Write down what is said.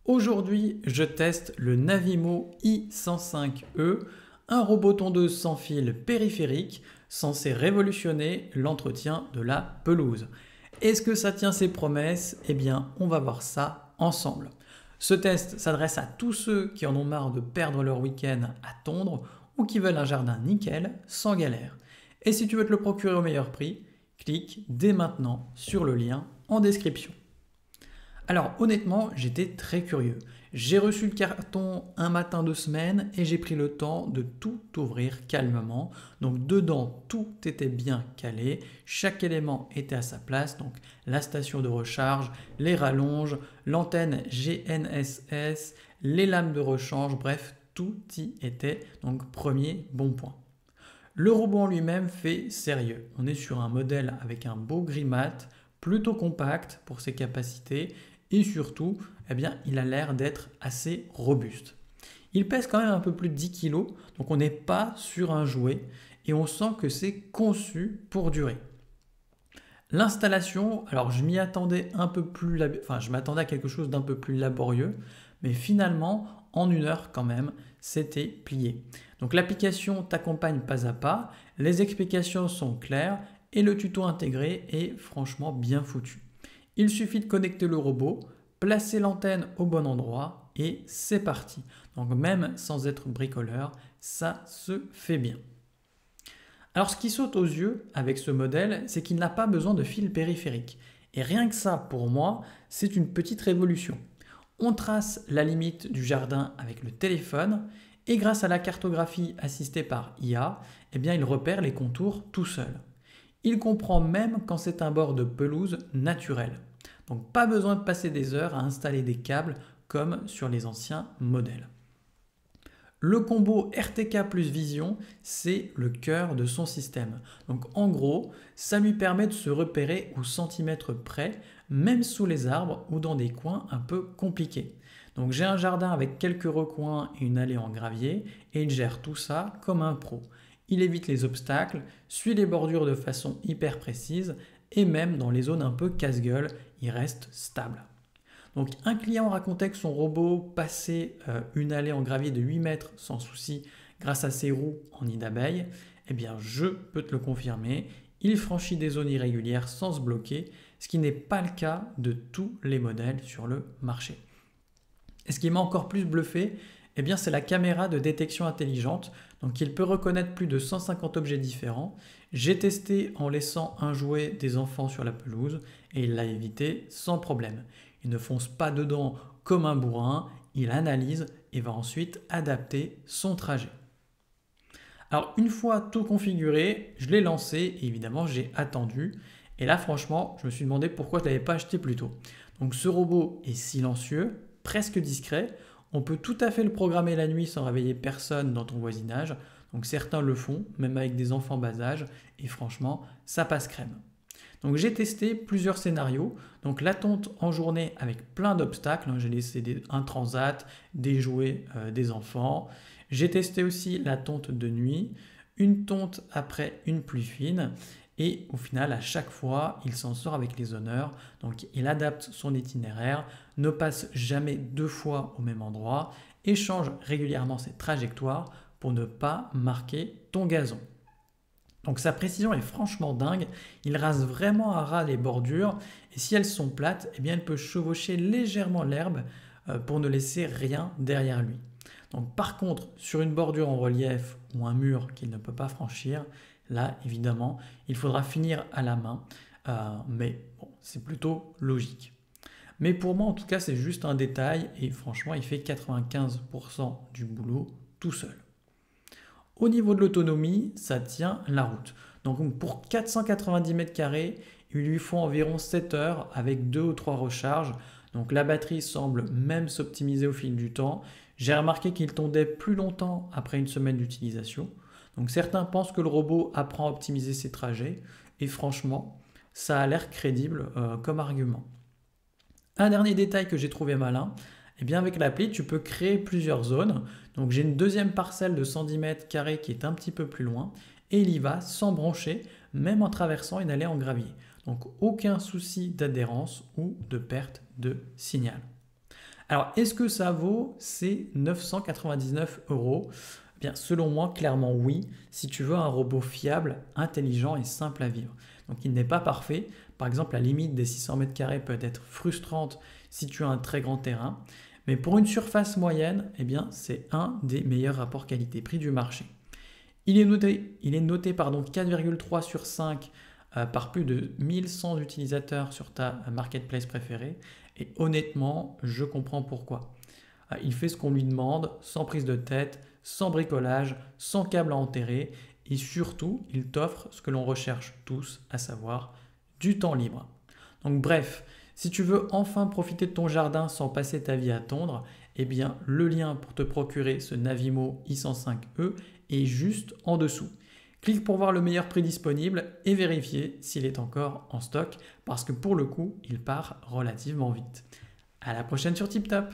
Aujourd'hui, je teste le Navimo i105e, un robot tondeuse sans fil périphérique censé révolutionner l'entretien de la pelouse. Est-ce que ça tient ses promesses? Eh bien, on va voir ça ensemble. Ce test s'adresse à tous ceux qui en ont marre de perdre leur week-end à tondre ou qui veulent un jardin nickel sans galère. Et si tu veux te le procurer au meilleur prix, clique dès maintenant sur le lien en description. Alors honnêtement, j'étais très curieux. J'ai reçu le carton un matin de semaine et j'ai pris le temps de tout ouvrir calmement. Donc dedans, tout était bien calé, chaque élément était à sa place. Donc la station de recharge, les rallonges, l'antenne GNSS, les lames de rechange, bref, tout y était. Donc premier bon point. Le robot en lui-même fait sérieux. On est sur un modèle avec un beau gris mat, plutôt compact pour ses capacités et surtout, eh bien, il a l'air d'être assez robuste. Il pèse quand même un peu plus de 10 kg, donc on n'est pas sur un jouet et on sent que c'est conçu pour durer. L'installation, alors je m'y attendais un peu plus, je m'attendais à quelque chose d'un peu plus laborieux, mais finalement, en 1 heure quand même, c'était plié. Donc l'application t'accompagne pas à pas, les explications sont claires et le tuto intégré est franchement bien foutu. Il suffit de connecter le robot, placer l'antenne au bon endroit et c'est parti. Donc même sans être bricoleur, ça se fait bien. Alors ce qui saute aux yeux avec ce modèle, c'est qu'il n'a pas besoin de fil périphérique. Et rien que ça, pour moi, c'est une petite révolution. On trace la limite du jardin avec le téléphone et grâce à la cartographie assistée par IA, eh bien, il repère les contours tout seul. Il comprend même quand c'est un bord de pelouse naturel. Donc pas besoin de passer des heures à installer des câbles comme sur les anciens modèles. Le combo RTK plus Vision, c'est le cœur de son système. Donc en gros, ça lui permet de se repérer au centimètre près, même sous les arbres ou dans des coins un peu compliqués. Donc j'ai un jardin avec quelques recoins et une allée en gravier et il gère tout ça comme un pro. Il évite les obstacles, suit les bordures de façon hyper précise et même dans les zones un peu casse-gueule, il reste stable. Donc un client racontait que son robot passait une allée en gravier de 8 mètres sans souci grâce à ses roues en nid d'abeille. Eh bien je peux te le confirmer, il franchit des zones irrégulières sans se bloquer, ce qui n'est pas le cas de tous les modèles sur le marché. Et ce qui m'a encore plus bluffé, eh bien c'est la caméra de détection intelligente. Donc il peut reconnaître plus de 150 objets différents. J'ai testé en laissant un jouet des enfants sur la pelouse et il l'a évité sans problème. Il ne fonce pas dedans comme un bourrin, il analyse et va ensuite adapter son trajet. Alors une fois tout configuré, je l'ai lancé et évidemment j'ai attendu. Et là franchement, je me suis demandé pourquoi je ne l'avais pas acheté plus tôt. Donc ce robot est silencieux, presque discret. On peut tout à fait le programmer la nuit sans réveiller personne dans ton voisinage. Donc certains le font, même avec des enfants bas âge. Et franchement, ça passe crème. Donc j'ai testé plusieurs scénarios. Donc la tonte en journée avec plein d'obstacles. J'ai laissé un transat, des jouets des enfants. J'ai testé aussi la tonte de nuit, une tonte après une pluie fine. Et au final, à chaque fois, il s'en sort avec les honneurs. Donc il adapte son itinéraire, ne passe jamais 2 fois au même endroit et change régulièrement ses trajectoires pour ne pas marquer ton gazon. Donc sa précision est franchement dingue, il rase vraiment à ras les bordures et si elles sont plates, eh bien, il peut chevaucher légèrement l'herbe pour ne laisser rien derrière lui. Donc par contre, sur une bordure en relief ou un mur qu'il ne peut pas franchir, là évidemment, il faudra finir à la main, mais bon, c'est plutôt logique. Mais pour moi en tout cas, c'est juste un détail et franchement, il fait 95% du boulot tout seul. Au niveau de l'autonomie, ça tient la route. Donc pour 490 mètres carrés, il lui faut environ 7 heures avec 2 ou 3 recharges. Donc la batterie semble même s'optimiser au fil du temps. J'ai remarqué qu'il tondait plus longtemps après une semaine d'utilisation. Donc certains pensent que le robot apprend à optimiser ses trajets et franchement, ça a l'air crédible comme argument. Un dernier détail que j'ai trouvé malin, eh bien avec l'appli, tu peux créer plusieurs zones. Donc j'ai une deuxième parcelle de 110 mètres carrés qui est un petit peu plus loin et il y va sans brancher, même en traversant une allée en gravier. Donc aucun souci d'adhérence ou de perte de signal. Alors, est-ce que ça vaut ces 999 euros? Eh bien, selon moi, clairement oui, si tu veux un robot fiable, intelligent et simple à vivre. Donc, il n'est pas parfait. Par exemple, la limite des 600 mètres carrés peut être frustrante si tu as un très grand terrain. Mais pour une surface moyenne, eh bien, c'est un des meilleurs rapports qualité-prix du marché. Il est noté 4,3 sur 5 par plus de 1100 utilisateurs sur ta marketplace préférée. Et honnêtement, je comprends pourquoi. Il fait ce qu'on lui demande, sans prise de tête, sans bricolage, sans câble à enterrer. Et surtout, il t'offre ce que l'on recherche tous, à savoir du temps libre. Donc bref, si tu veux enfin profiter de ton jardin sans passer ta vie à tondre, eh bien le lien pour te procurer ce Navimo i105e est juste en dessous. Clique pour voir le meilleur prix disponible et vérifier s'il est encore en stock parce que pour le coup, il part relativement vite. À la prochaine sur TipTap.